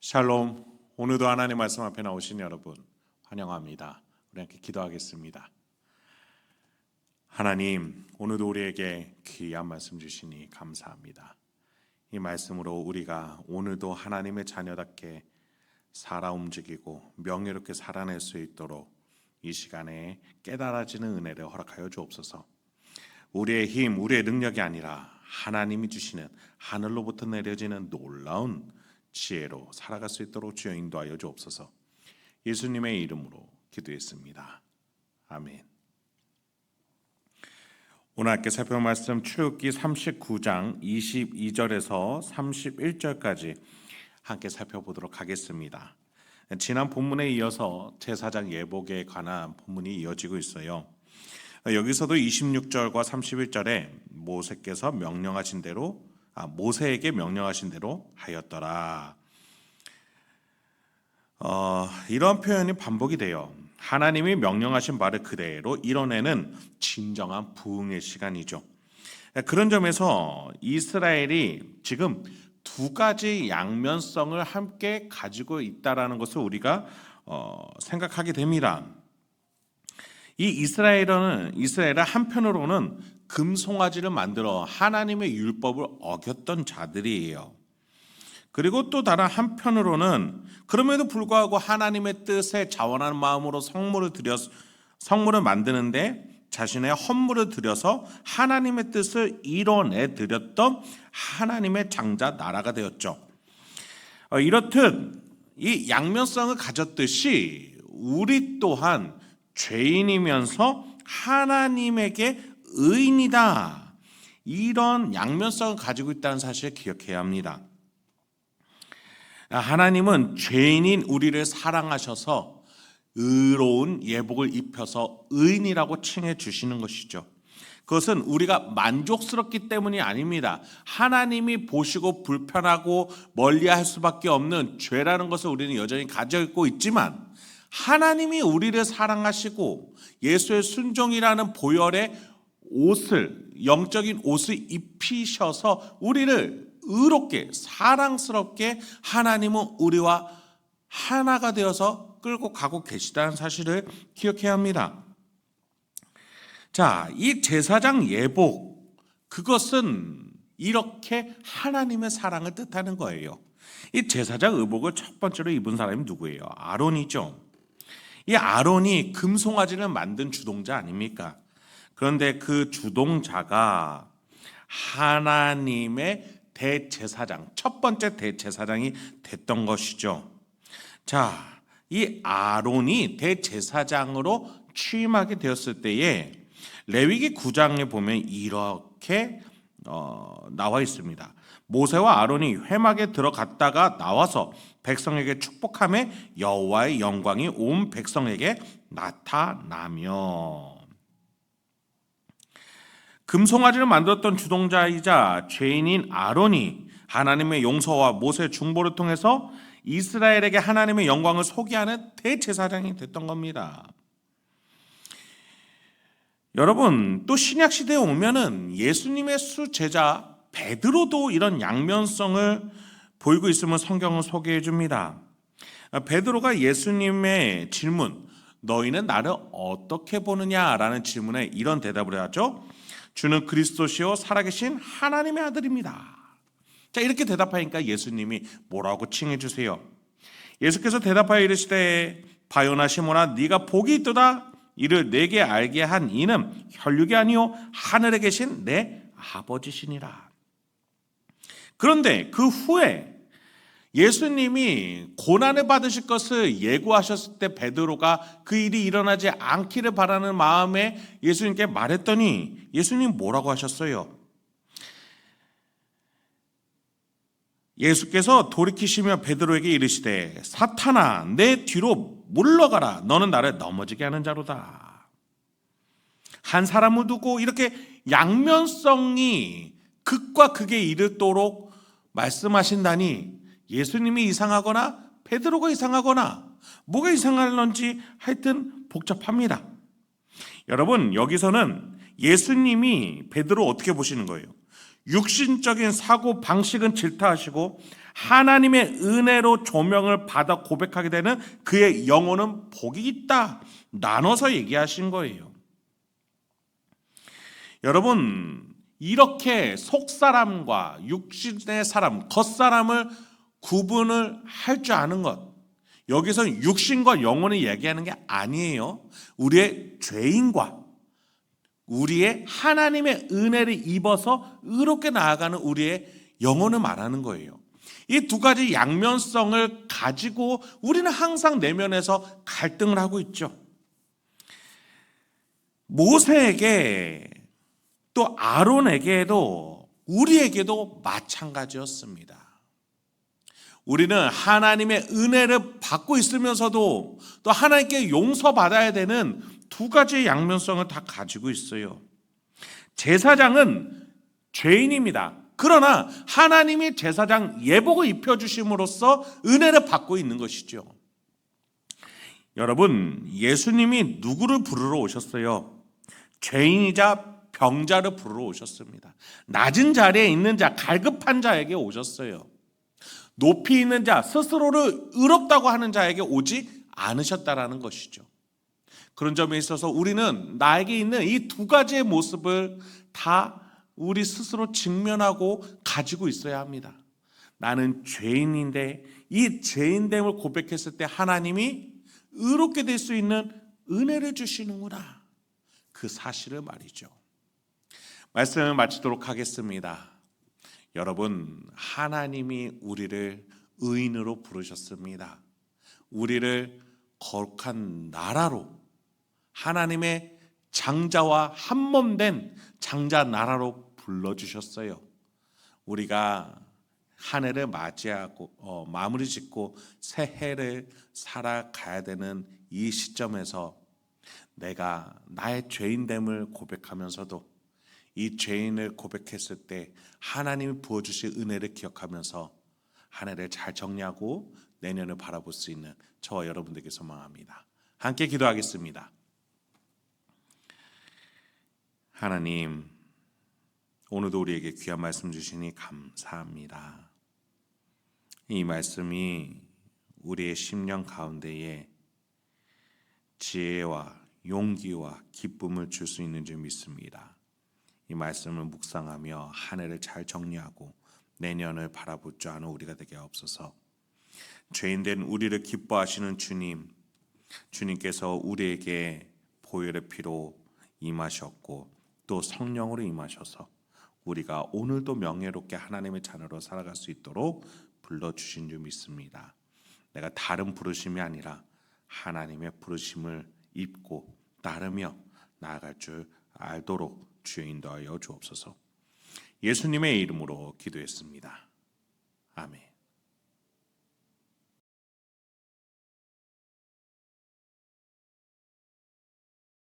샬롬. 오늘도 하나님 말씀 앞에 나오신 여러분 환영합니다. 우리 함께 기도하겠습니다. 하나님, 오늘도 우리에게 귀한 말씀 주시니 감사합니다. 이 말씀으로 우리가 오늘도 하나님의 자녀답게 살아 움직이고 명예롭게 살아낼 수 있도록 이 시간에 깨달아지는 은혜를 허락하여 주옵소서. 우리의 힘, 우리의 능력이 아니라 하나님이 주시는 하늘로부터 내려지는 놀라운 지혜로 살아갈 수 있도록 주여 인도하여 주옵소서. 예수님의 이름으로 기도했습니다. 아멘. 오늘 함께 살펴볼 말씀 출애굽기 39장 22절에서 31절까지 함께 살펴보도록 하겠습니다. 지난 본문에 이어서 제사장 예복에 관한 본문이 이어지고 있어요. 여기서도 26절과 31절에 모세에게 명령하신 대로 하였더라. 이런 표현이 반복이 돼요. 하나님이 명령하신 바를 그대로 이뤄내는 진정한 부흥의 시간이죠. 그런 점에서 이스라엘이 지금 두 가지 양면성을 함께 가지고 있다라는 것을 우리가 생각하게 됩니다. 이 이스라엘은 한편으로는 금송아지를 만들어 하나님의 율법을 어겼던 자들이에요. 그리고 또 다른 한편으로는 그럼에도 불구하고 하나님의 뜻에 자원하는 마음으로 성물을 만드는데 자신의 헌물을 드려서 하나님의 뜻을 이뤄내 드렸던 하나님의 장자 나라가 되었죠. 이렇듯 이 양면성을 가졌듯이 우리 또한 죄인이면서 하나님에게 의인이다, 이런 양면성을 가지고 있다는 사실을 기억해야 합니다. 하나님은 죄인인 우리를 사랑하셔서 의로운 예복을 입혀서 의인이라고 칭해 주시는 것이죠. 그것은 우리가 만족스럽기 때문이 아닙니다. 하나님이 보시고 불편하고 멀리할 수밖에 없는 죄라는 것을 우리는 여전히 가지고 있지만, 하나님이 우리를 사랑하시고 예수의 순종이라는 보혈의 영적인 옷을 입히셔서 우리를 의롭게 사랑스럽게 하나님은 우리와 하나가 되어서 끌고 가고 계시다는 사실을 기억해야 합니다. 자, 이 제사장 예복, 그것은 이렇게 하나님의 사랑을 뜻하는 거예요. 이 제사장 의복을 첫 번째로 입은 사람이 누구예요? 아론이죠. 이 아론이 금송아지를 만든 주동자 아닙니까? 그런데 그 주동자가 하나님의 대제사장, 첫 번째 대제사장이 됐던 것이죠. 자, 이 아론이 대제사장으로 취임하게 되었을 때에 레위기 9장에 보면 이렇게 나와 있습니다. 모세와 아론이 회막에 들어갔다가 나와서 백성에게 축복하며 여호와의 영광이 온 백성에게 나타나며. 금송아지를 만들었던 주동자이자 죄인인 아론이 하나님의 용서와 모세의 중보를 통해서 이스라엘에게 하나님의 영광을 소개하는 대제사장이 됐던 겁니다. 여러분, 또 신약 시대에 오면은 예수님의 수제자 베드로도 이런 양면성을 보이고 있음을 성경은 소개해 줍니다. 베드로가 예수님의 질문, 너희는 나를 어떻게 보느냐라는 질문에 이런 대답을 하죠. 주는 그리스도시요 살아계신 하나님의 아들입니다. 자, 이렇게 대답하니까 예수님이 뭐라고 칭해 주세요? 예수께서 대답하여 이르시되 바요나 시몬아, 네가 복이 있도다. 이를 내게 알게 한 이는 혈육이 아니요 하늘에 계신 내 아버지시니라. 그런데 그 후에 예수님이 고난을 받으실 것을 예고하셨을 때 베드로가 그 일이 일어나지 않기를 바라는 마음에 예수님께 말했더니 예수님 뭐라고 하셨어요? 예수께서 돌이키시며 베드로에게 이르시되 사탄아, 내 뒤로 물러가라. 너는 나를 넘어지게 하는 자로다. 한 사람을 두고 이렇게 양면성이 극과 극에 이르도록 말씀하신다니 예수님이 이상하거나 베드로가 이상하거나 뭐가 이상할런지 하여튼 복잡합니다. 여러분, 여기서는 예수님이 베드로 어떻게 보시는 거예요? 육신적인 사고 방식은 질타하시고 하나님의 은혜로 조명을 받아 고백하게 되는 그의 영혼은 복이 있다. 나눠서 얘기하신 거예요. 여러분, 이렇게 속사람과 육신의 사람, 겉사람을 구분을 할 줄 아는 것, 여기서 육신과 영혼을 얘기하는 게 아니에요. 우리의 죄인과 우리의 하나님의 은혜를 입어서 의롭게 나아가는 우리의 영혼을 말하는 거예요. 이 두 가지 양면성을 가지고 우리는 항상 내면에서 갈등을 하고 있죠. 모세에게 또 아론에게도 우리에게도 마찬가지였습니다. 우리는 하나님의 은혜를 받고 있으면서도 또 하나님께 용서받아야 되는 두 가지의 양면성을 다 가지고 있어요. 제사장은 죄인입니다. 그러나 하나님이 제사장 예복을 입혀주심으로써 은혜를 받고 있는 것이죠. 여러분, 예수님이 누구를 부르러 오셨어요? 죄인이자 병자를 부르러 오셨습니다. 낮은 자리에 있는 자, 갈급한 자에게 오셨어요. 높이 있는 자, 스스로를 의롭다고 하는 자에게 오지 않으셨다라는 것이죠. 그런 점에 있어서 우리는 나에게 있는 이 두 가지의 모습을 다 우리 스스로 직면하고 가지고 있어야 합니다. 나는 죄인인데 이 죄인됨을 고백했을 때 하나님이 의롭게 될 수 있는 은혜를 주시는구나. 그 사실을 말이죠. 말씀을 마치도록 하겠습니다. 여러분, 하나님이 우리를 의인으로 부르셨습니다. 우리를 거룩한 나라로, 하나님의 장자와 한몸된 장자 나라로 불러주셨어요. 우리가 한 해를 맞이하고 마무리 짓고 새 해를 살아가야 되는 이 시점에서 내가 나의 죄인됨을 고백하면서도 이 죄인을 고백했을 때 하나님이 부어주실 은혜를 기억하면서 한 해를 잘 정리하고 내년을 바라볼 수 있는 저와 여러분들에게 소망합니다. 함께 기도하겠습니다. 하나님, 오늘도 우리에게 귀한 말씀 주시니 감사합니다. 이 말씀이 우리의 심령 가운데에 지혜와 용기와 기쁨을 줄 수 있는 줄 믿습니다. 이 말씀을 묵상하며 한 해를 잘 정리하고 내년을 바라볼 줄 아는 우리가 되게 없어서 죄인된 우리를 기뻐하시는 주님, 주님께서 우리에게 보혈의 피로 임하셨고 또 성령으로 임하셔서 우리가 오늘도 명예롭게 하나님의 자녀로 살아갈 수 있도록 불러주신 줄 믿습니다. 내가 다른 부르심이 아니라 하나님의 부르심을 입고 따르며 나아갈 줄 알도록 주여 인도하여 주옵소서. 예수님의 이름으로 기도했습니다. 아멘.